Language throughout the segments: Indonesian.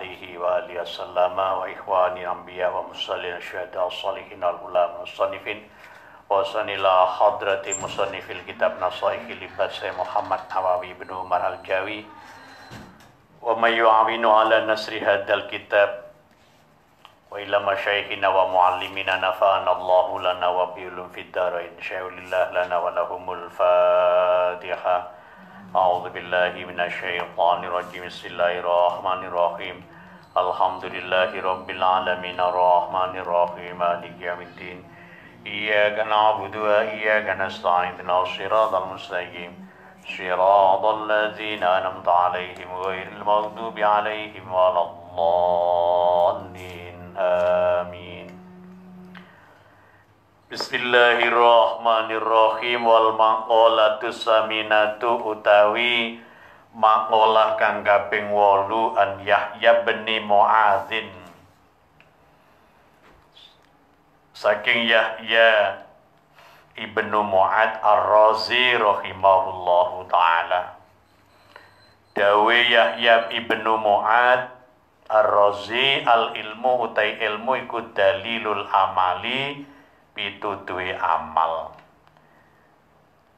alaihi wa alihi wasallam wa ikhwani anbiya wa musallin syuhada salihin al ulama musannifin wa sanila hadrati musannifil kitab nasaihil libas Muhammad Nawawi ibn Umar al-Jawi wa may yu'awinu ala nasri hadzal kitab wa ila masyayikhina wa muallimina nafa'ana Allahu lana wa bi'ulum fid darain sya'ulillah lana wa lahumul Fatihah. A'udzu billahi minasy syaithanir rajim. Bismillahirrahmanirrahim. Alhamdulillahi rabbil alamin arrahmanir rahim maliki yaumiddin. Iyyaka na'budu wa iyyaka nasta'in ihdinas siratal mustaqim. Siratal ladzina an'amta 'alaihim ghairil maghdubi 'alaihim waladdallin. Amin. Bismillahirrahmanirrahim. Wal maqalatu saminatu utawi maqalah kang kaping 8 an Yahya bin Mu'adzin saking Yahya ibnu Mu'adz Ar-Razi rahimahullahu taala. Dawe Yahya ibnu Mu'adz Ar-Razi al ilmu utai ilmu iku dalilul amali pituduhe amal.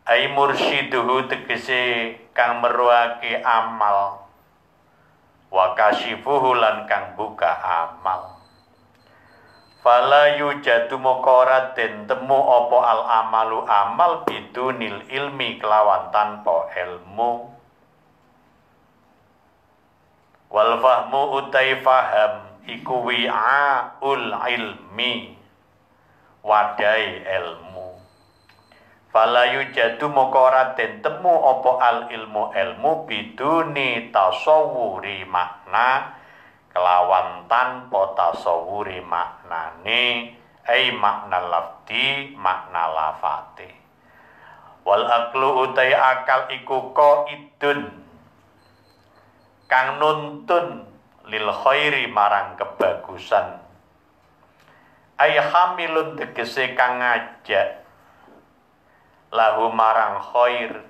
Ai mursyiduhu tegese kang meruake amal, wa kasyifuhu lan kang buka amal. Fala yujadu mokora den temu apa al amalu amal bidunil ilmi kelawan tanpa ilmu. Wal fahmu utai faham iku wi'aul ilmi wadai ilmu. Fala yujadu mokora den temu apa al ilmu biduni tasawwuri makna kelawan tanpa tasawwuri maknane ai makna lafdi makna lafate. Wal aqlu utai akal iku qaidun kang nuntun lil khairi marang kebagusan. Ay hamilun tegese kang ngajak lahu marang khair.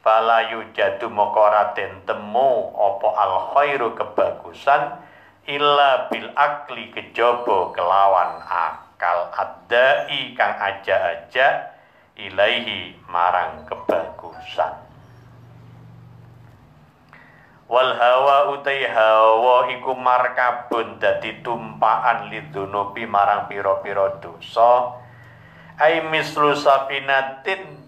Fala yujadu mokora den temu apa al khairu kebagusan illa bil akli kejaba kelawan akal adai kang aja-aja ilaihi marang kebagusan. Wal hawa utai hawa iku markabun dadi tumpaan lidzunubi marang pira-pira dosa. Ai mislu safinatin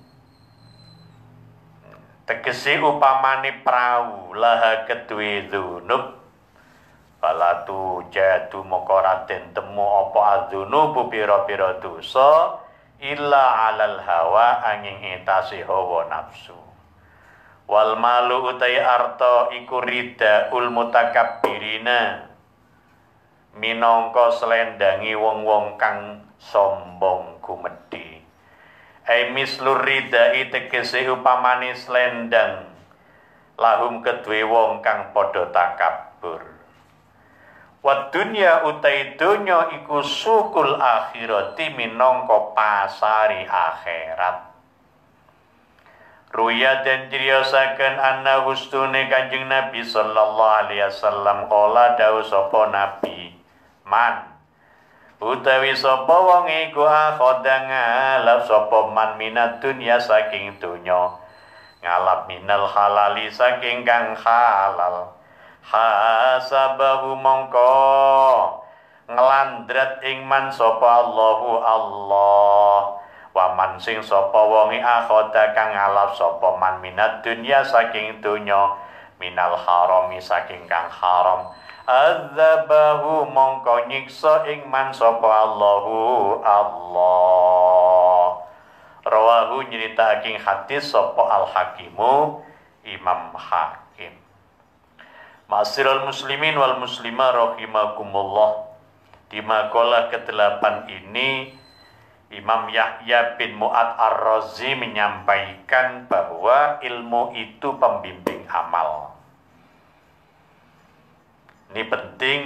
tegese upamane prau laha kedue dzunub. Falatu jadu mokora den temu apa adzunubu pira-pira dosa illa alal hawa angin etase hawa nafsu. Wal malu utai arta iku ridaul mutakabbirina minangka slendangi wong-wong kang sombong gumedhe. Ai mislur ridai tegese upamane slendang lahum kedue wong kang padha takabbur. Wa dunya utai donya iku sukul akhirati minangka pasari akhirat. Ruya dan ciriyosaken anna hustune Kanjeng Nabi sallallahu alaihi wasallam kala dawuh sapa Nabi man utawi sapa wong iku akhoda ngalap sapa man minad dunya saking donya ngalap minal halali saking kang halal hasabahu mongko nglandrat ing man sapa Allahu Allah. Waman sing sapa wonge akhoda kang ngalap sapa man minad dunya saking donya minal harami saking kang haram adzabahu mongko nyiksa ing man sapa Allahu Allah. Rawahu nyritakaken hadis sapa Al Hakimu Imam Hakim. Ma'asyiral muslimin wal muslimah rahimakumullah. Di makalah ke-8 ini Imam Yahya bin Mu'adz Ar-Razi menyampaikan bahwa ilmu itu pembimbing amal. Ini penting,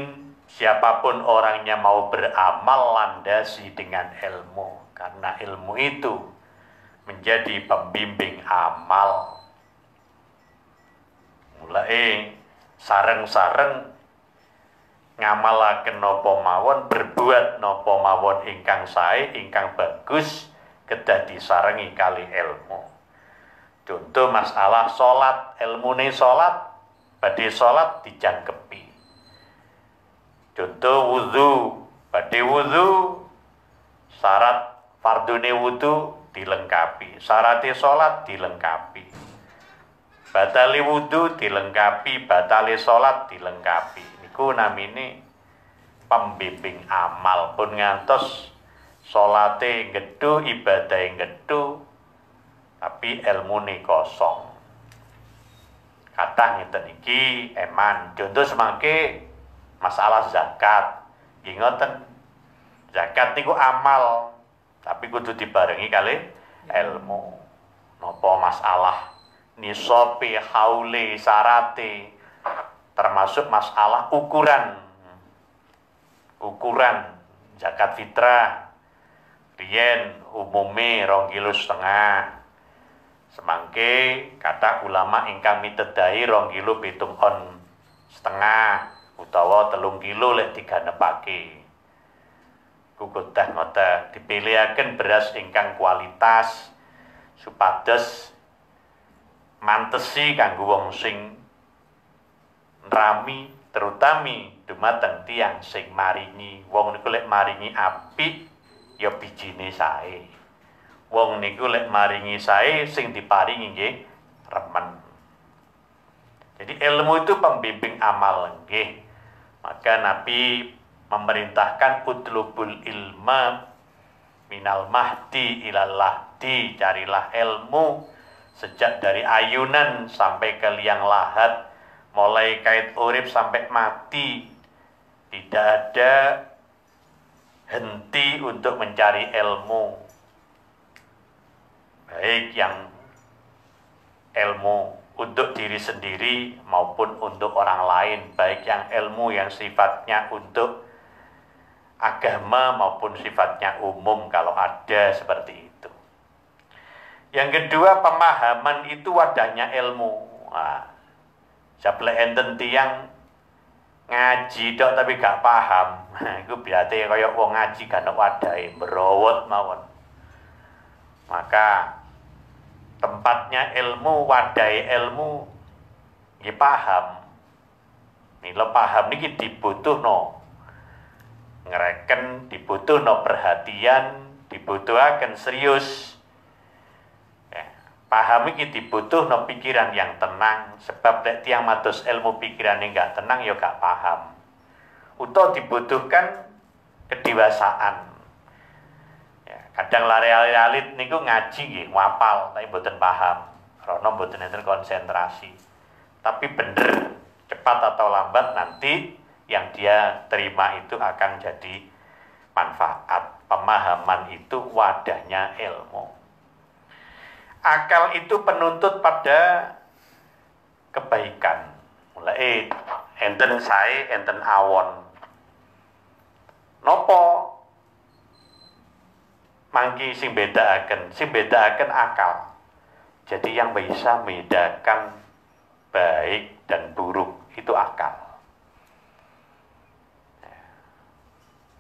siapapun orangnya mau beramal landasi dengan ilmu. Karena ilmu itu menjadi pembimbing amal. Mulai sareng-sareng ngamalaken napa mawon, berbuat napa mawon ingkang sae, ingkang bagus, kedah disarengi kali ilmu. Contoh masalah salat, ilmune salat, badhe salat dijangkepi. Contoh wudu, badhe wudu, syarat fardune wudu dilengkapi, syaratnya salat dilengkapi. Batali wudu dilengkapi, batali salat dilengkapi. Niku namine pembimbing amal, pun ngantos salate gedhu, ibadahe gedhu, tapi ilmune kosong. Kathah ngeten iki eman. Contoh semangke masalah zakat. Nggih ngoten. Zakat niku amal, tapi kudu dibarengi kali ilmu. Napa masalah nisopi, haule, syarate, termasuk masalah ukuran zakat fitrah. Riyen umume 2,5 kilo. Semangke kata ulama ingkang mitedahi 2,7 kilo setengah utawa 3 kilo lek diganepake. Kukudah ngoten dipilihaken beras ingkang kualitas supados mantesi kanggo wong sing nrami, terutami dumateng tiyang sing maringi. Wong niku lek maringi apik ya bijine sae. Wong niku lek maringi sae sing diparingi nggih remen. Jadi ilmu itu pembimbing amal nggih. Maka Nabi memerintahkan utlubul ilma minal mahdi ilal lahdi, carilah ilmu sejak dari ayunan sampai ke liang lahat, mulai kait urip sampai mati. Tidak ada henti untuk mencari ilmu, baik yang ilmu untuk diri sendiri maupun untuk orang lain, baik yang ilmu yang sifatnya untuk agama maupun sifatnya umum kalau ada seperti itu. Yang kedua, pemahaman itu wadahnya ilmu. Nah, saple enten tiyang ngaji dok tapi gak paham. Iku berarti kaya wong ngaji gak ono wadahe, merowot mawon. Maka tempatnya ilmu, wadahe ilmu nggih paham. Mila paham niki dibutuhno ngereken, dibutuhno perhatian, dibutuhaken serius. Paham iki dibutuhno pikiran yang tenang, sebab lek tiyang mados ilmu pikirane enggak tenang ya gak paham. Utawa dibutuhkan kedewasaan. Ya, kadang lari-alit niku ngaji nggih ngapal tapi mboten paham, karena mboten enten konsentrasi. Tapi bener, cepat atau lambat nanti yang dia terima itu akan jadi manfaat. Pemahaman itu wadahnya ilmu. Akal itu penuntut pada kebaikan. Mulai enten sae, enten awon. Nopo mangki sing bedaaken akal. Jadi yang bisa membedakan baik dan buruk itu akal.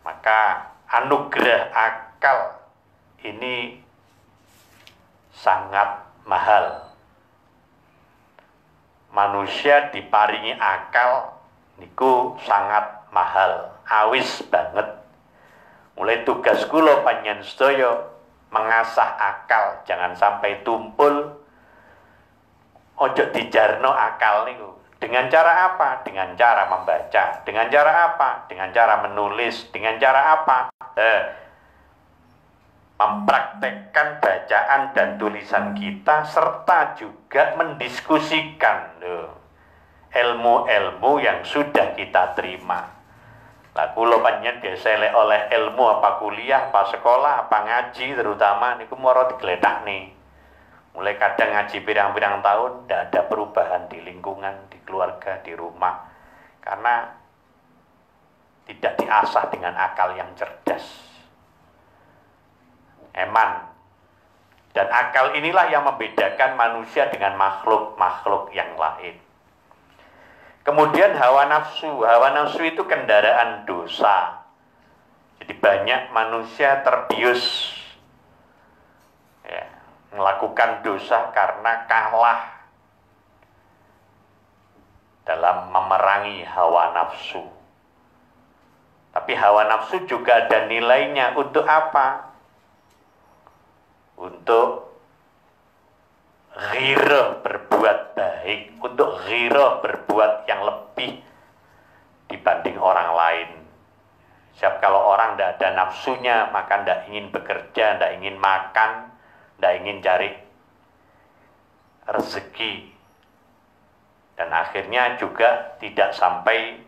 Maka anugerah akal ini sangat mahal. Manusia diparingi akal niku sangat mahal, awis banget. Mulai tugas kula panjenengan sedaya mengasah akal, jangan sampai tumpul. Ojo dijarno akal niku. Dengan cara apa? Dengan cara membaca. Dengan cara apa? Dengan cara menulis. Dengan cara apa? Mempraktekkan bacaan dan tulisan kita, serta juga mendiskusikan ilmu-ilmu yang sudah kita terima. Lah kula panjenengan diselek oleh ilmu apa kuliah, apa sekolah, apa ngaji terutama niku moro digledakne. Mulai kadang ngaji pirang-pirang tahun tidak ada perubahan di lingkungan, di keluarga, di rumah, karena tidak diasah dengan akal yang cerdas. Eman. Dan akal inilah yang membedakan manusia dengan makhluk-makhluk yang lain. Kemudian hawa nafsu. Hawa nafsu itu kendaraan dosa. Jadi banyak manusia terbius ya, melakukan dosa karena kalah dalam memerangi hawa nafsu. Tapi hawa nafsu juga ada nilainya. Untuk apa? Untuk ghirah berbuat baik, untuk ghirah berbuat yang lebih dibanding orang lain. Siap kalau orang tidak ada nafsunya, maka tidak ingin bekerja, tidak ingin makan, tidak ingin cari rezeki. Dan akhirnya juga tidak sampai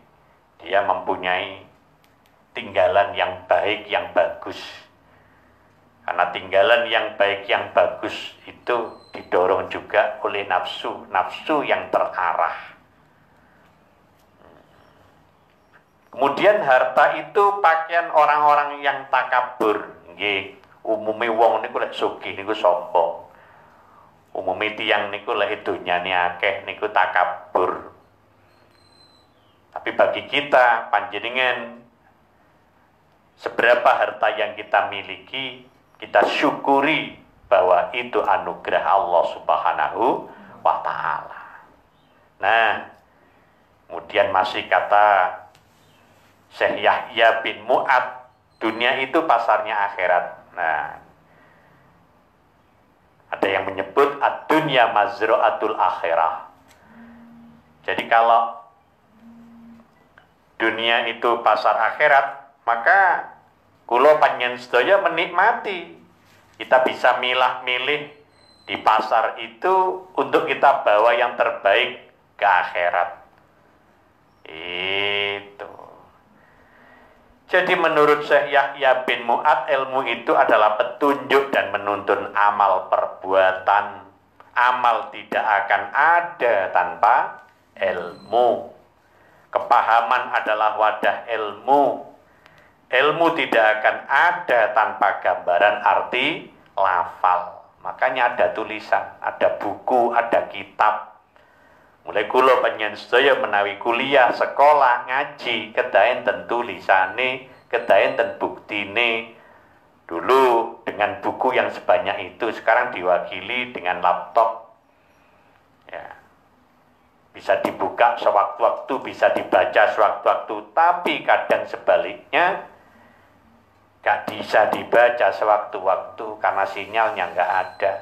dia mempunyai tinggalan yang baik, yang bagus. Karena tinggalan yang baik, yang bagus itu didorong juga oleh nafsu, nafsu yang terarah. Kemudian harta itu pakaian orang-orang yang takabur. Nggih, umume wong niku lek sugih niku sombong. Umume tiyang niku lek donyane akeh niku takabur. Tapi bagi kita panjenengan, seberapa harta yang kita miliki, kita syukuri bahwa itu anugerah Allah Subhanahu wa Ta'ala. Nah, kemudian masih kata Syekh Yahya bin Mu'ad, dunia itu pasarnya akhirat. Nah, ada yang menyebut ad-dunya mazra'atul akhirah. Jadi kalau dunia itu pasar akhirat, maka kula panjenengan sedaya menikmati. Kita bisa milah-milih di pasar itu untuk kita bawa yang terbaik ke akhirat. Itu. Jadi menurut Syekh Yahya bin Mu'ad, ilmu itu adalah petunjuk dan menuntun amal perbuatan. Amal tidak akan ada tanpa ilmu. Kepahaman adalah wadah ilmu. Ilmu tidak akan ada tanpa gambaran arti lafal. Makanya ada tulisan, ada buku, ada kitab. Mulai kula panjenengan sedaya menawi kuliah, sekolah, ngaji, kedah enten tulisane, kedah enten buktine. Dulu dengan buku yang sebanyak itu, sekarang diwakili dengan laptop. Ya. Bisa dibuka sewaktu-waktu, bisa dibaca sewaktu-waktu, tapi kadang sebaliknya gak bisa dibaca sewaktu-waktu karena sinyalnya gak ada,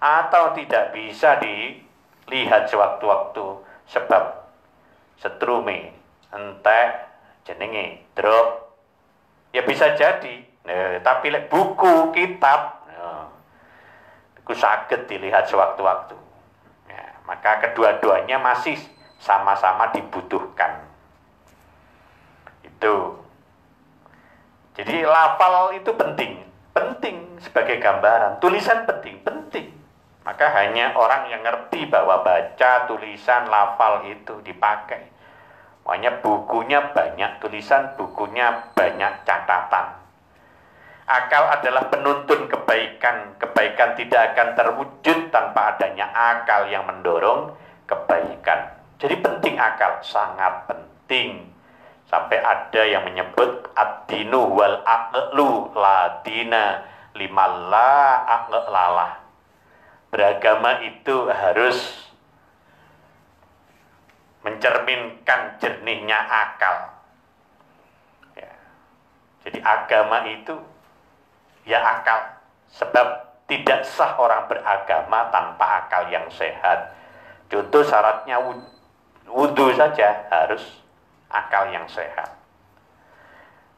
atau tidak bisa dilihat sewaktu-waktu sebab setrume entek jenenge drop. Ya bisa jadi. Tapi buku, kitab itu saged dilihat sewaktu-waktu. Ya, maka kedua-duanya masih sama-sama dibutuhkan. Itu. Jadi lafal itu penting sebagai gambaran. Tulisan penting. Maka hanya orang yang ngerti bahwa baca, tulisan, lafal itu dipakai. Makanya bukunya banyak tulisan, bukunya banyak catatan. Akal adalah penuntun kebaikan. Kebaikan tidak akan terwujud tanpa adanya akal yang mendorong kebaikan. Jadi penting akal, sangat penting. Sampai ada yang menyebut ad-dinu wal aqlu la dina liman la aqlalah. Beragama itu harus mencerminkan jernihnya akal. Ya. Jadi agama itu ya akal. Sebab tidak sah orang beragama tanpa akal yang sehat. Contoh syaratnya wudhu saja harus akal yang sehat.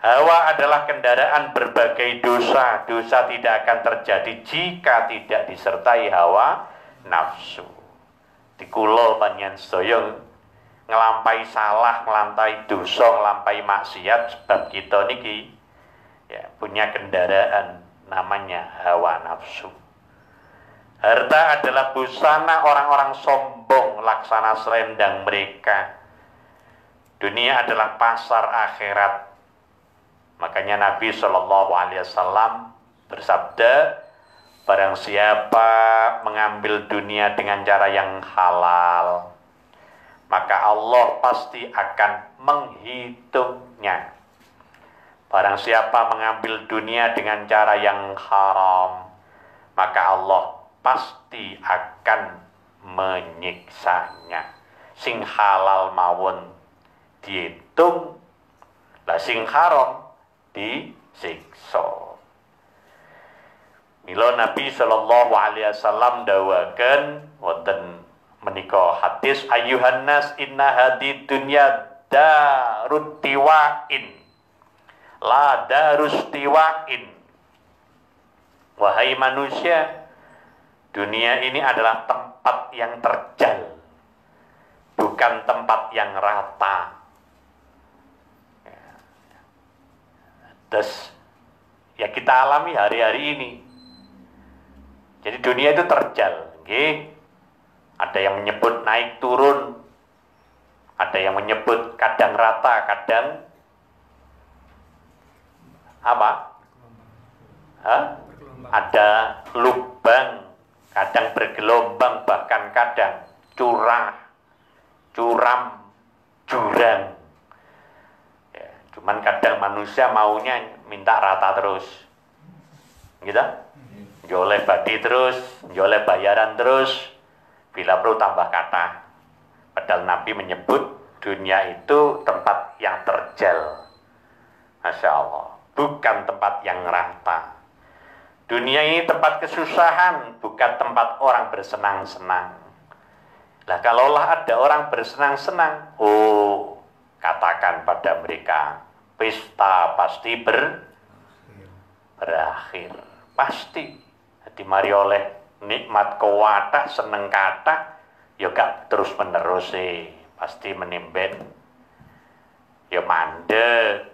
Hawa adalah kendaraan berbagai dosa. Dosa tidak akan terjadi jika tidak disertai hawa nafsu. Dikulo panjenengan sedaya ngelampai salah, ngelampai dosa, ngelampai maksiat sebab kita niki ya punya kendaraan namanya hawa nafsu. Harta adalah busana orang-orang sombong, laksana selendang mereka. Dunia adalah pasar akhirat. Makanya Nabi SAW bersabda, barang siapa mengambil dunia dengan cara yang halal, maka Allah pasti akan menghitungnya. Barang siapa mengambil dunia dengan cara yang haram, maka Allah pasti akan menyiksanya. Sing halal mawon dihitung, lah sing haram disiksa. Mila Nabi sallallahu alaihi wasallam dawaken wonten menika hadis, ayyuhan nas inna hadid dunya darut tiwain la darus tiwain. Wahai manusia, dunia ini adalah tempat yang terjal, bukan tempat yang rata. Terus ya kita alami hari-hari ini. Jadi dunia itu terjal, okay? Ada yang menyebut naik turun, ada yang menyebut kadang rata, kadang apa? Ada lubang, kadang bergelombang, bahkan kadang curam, jurang. Ya, cuman kadang manusia maunya minta rata terus, gitu? Joleh badi terus, joleh bayaran terus, bila perlu tambah kata. Padahal Nabi menyebut dunia itu tempat yang terjal. Masya Allah, bukan tempat yang rata. Dunia ini tempat kesusahan, bukan tempat orang bersenang-senang. Nah, kalaulah ada orang bersenang-senang, oh, katakan pada mereka, pesta pasti berakhir. Pasti. Jadi mari oleh nikmat kewatah, seneng kata, ya gak terus menerus sih. Pasti menimben, ya mandek.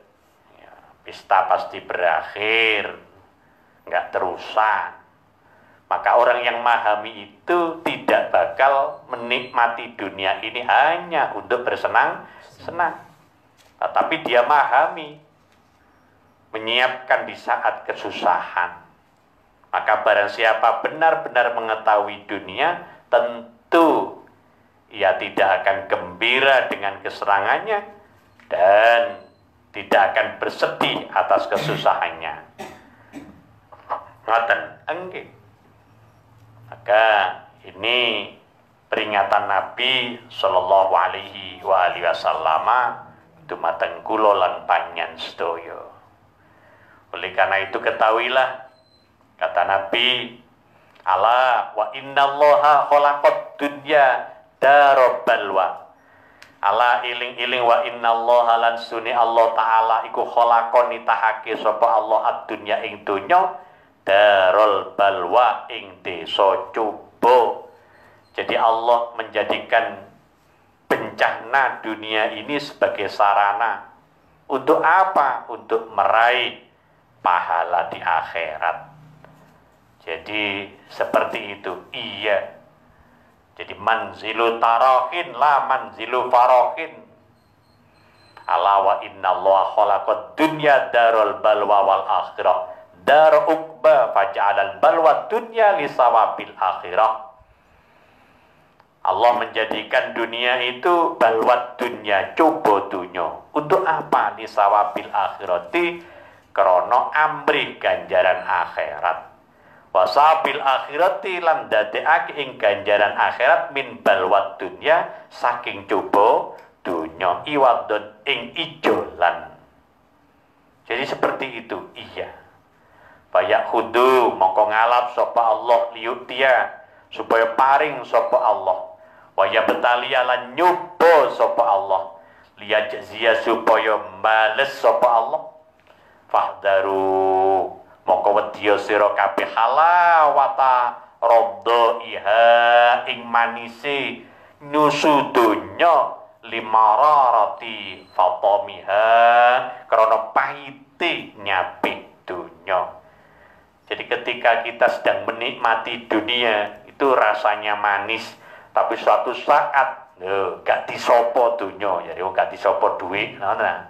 Ya, pesta pasti berakhir, gak terusan. Maka orang yang memahami itu tidak bakal menikmati dunia ini hanya untuk bersenang-senang. Tetapi dia memahami, menyiapkan di saat kesusahan. Maka barang siapa benar-benar mengetahui dunia, tentu ia tidak akan gembira dengan keserangannya dan tidak akan bersedih atas kesusahannya. Ngoten enggih. Maka ini peringatan Nabi sallallahu alaihi wasallam dumateng kula lan panjenengan sedaya. Oleh karena itu ketahuilah, kata Nabi, ala wa innallaha khalaqad dunya darobalwa. Ala iling-iling wa innallaha lan suni Allah taala iku khalaqon nitahake sapa Allah ad-dunya ing donya darul balwa ing desa coba. Jadi Allah menjadikan bencana dunia ini sebagai sarana untuk apa? Untuk meraih pahala di akhirat. Jadi seperti itu, iya. Jadi manzilu tarahin la manzilu farahin. Ala wa innallaha khalaqad dunya darul balwa wal akhirah dar uqba faj'alal balwa dunya li sawabil akhirah. Allah menjadikan dunia itu balwat dunya, coba dunya. Untuk apa? Li sawabil akhirati, krana amrih ganjaran akhirat. Wasabil akhirati lan dadekake ing ganjaran akhirat min balwat dunya saking coba dunya iwadun ing ijolan. Jadi seperti itu, iya. Bayak hudu mongko ngalap sapa Allah liyutia supaya paring sapa Allah. Waya betalia lan nyoba sapa Allah liyajziya supaya bales sapa Allah. Fahdaru mongko wedya sira kabeh halawata radaiha ing manise nyusu donya limararati fatamiha krana pahite nyapik donya. Jadi ketika kita sedang menikmati dunia itu rasanya manis, tapi suatu saat gak disopo donya, jadi gak disopo duit, nah.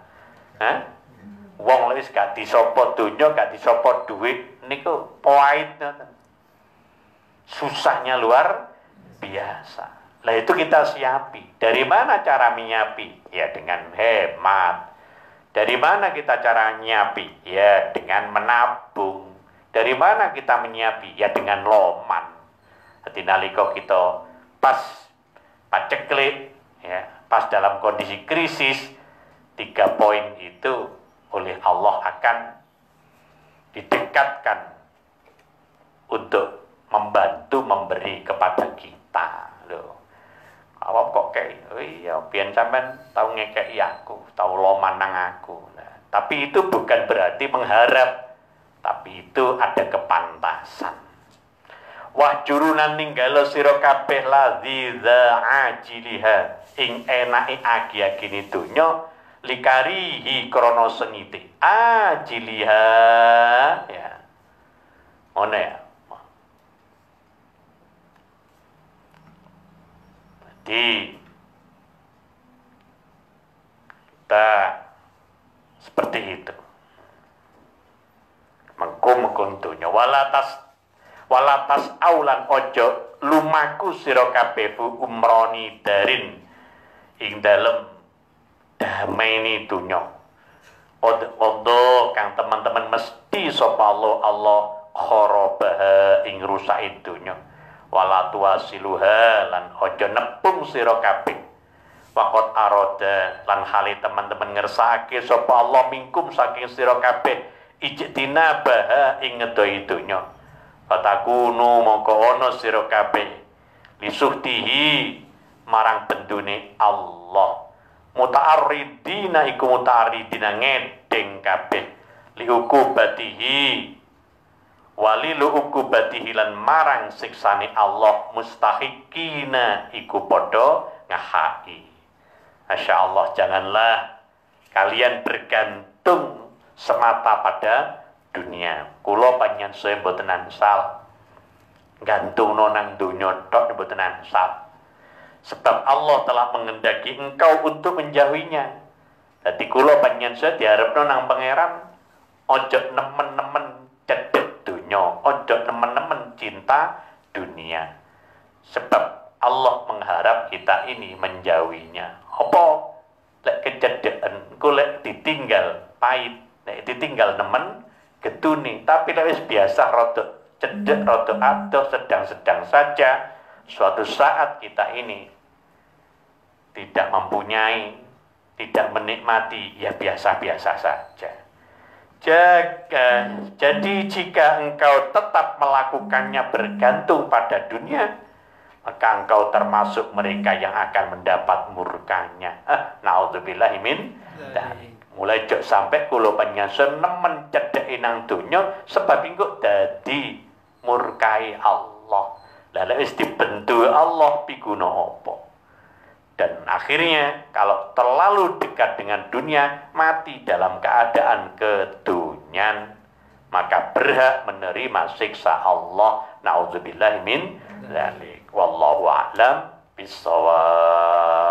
Wong wis gak disopo donya, gak disopo duit, niku pahit. Susahnya luar biasa. Lah itu kita siapi. Dari mana cara menyiapi? Ya dengan hemat. Dari mana kita cara menyiapi? Ya dengan menabung. Dari mana kita menyiapi? Ya dengan loman. Hati nalika kita pas paceklik, ya, pas dalam kondisi krisis, 3 poin itu oleh Allah akan didekatkan untuk membantu memberi kepada kita. Loh. Awak kok kayak, oh iya, biar sampean tahu ngekei aku, tahu loman nang aku. Nah, tapi itu bukan berarti mengharap, tapi itu ada kepantasan. Wah jurunan ninggalo sira kabeh ladzi ajiliha ing enake agi-agine donya likarihi krana sengite ajiliha, ya. Ngono ya. Jadi kita seperti itu. Mengkum dunya walatas aulan ojo lumaku sira kabeh umroni darin ing dalem damai dunya. Odo kang teman-teman mesti sapa Allah kharabaha ing rusak dunya. Wala tuwasiluha lan ojo nepung sira kabeh waqat aroda lan hale teman-teman ngersake sapa Allah mingkum saking sira kabeh ijtina baha ing ngedoi donya fatakunu mongko ana sira kabeh lisuhtihi marang bendune Allah muta'arridina iku muta'arridina ngedeng kabeh liukubatihi walilu ukubatihi lan marang siksane Allah mustahikina iku podo ngahai. Masya Allah, janganlah kalian bergantung semata pada dunia. Kula panjenengan saya mboten ansal gantung nang dunya tok mboten ansal. Sebab Allah telah mengendaki engkau untuk menjauhinya. Dadi kula panjenengan saya diharapno nang pangeran ojo nemen-nemen cedek dunia, ojo nemen-nemen cinta dunia. Sebab Allah mengharap kita ini menjauhinya. Apa? Lek kecedeken, ku lek ditinggal pahit, lek ditinggal nemen getune. Tapi lek wis biasa rada cedek, rada adoh, sedang-sedang saja. Suatu saat kita ini tidak mempunyai, tidak menikmati, ya biasa-biasa saja. Jadi jika engkau tetap melakukannya bergantung pada dunia, maka engkau termasuk mereka yang akan mendapat murkanya. Naudzubillahi min dzalik. Mulai jok sampai kula panjenengan nemen cedheki nang donya sebab engko dadi murkai Allah. Lah lek wis dibentuk Allah piguna apa? Dan akhirnya kalau terlalu dekat dengan dunia, mati dalam keadaan kedunyan, maka berhak menerima siksa Allah. Na'udzubillahi min dzalik. Wallahu a'lam bishawab.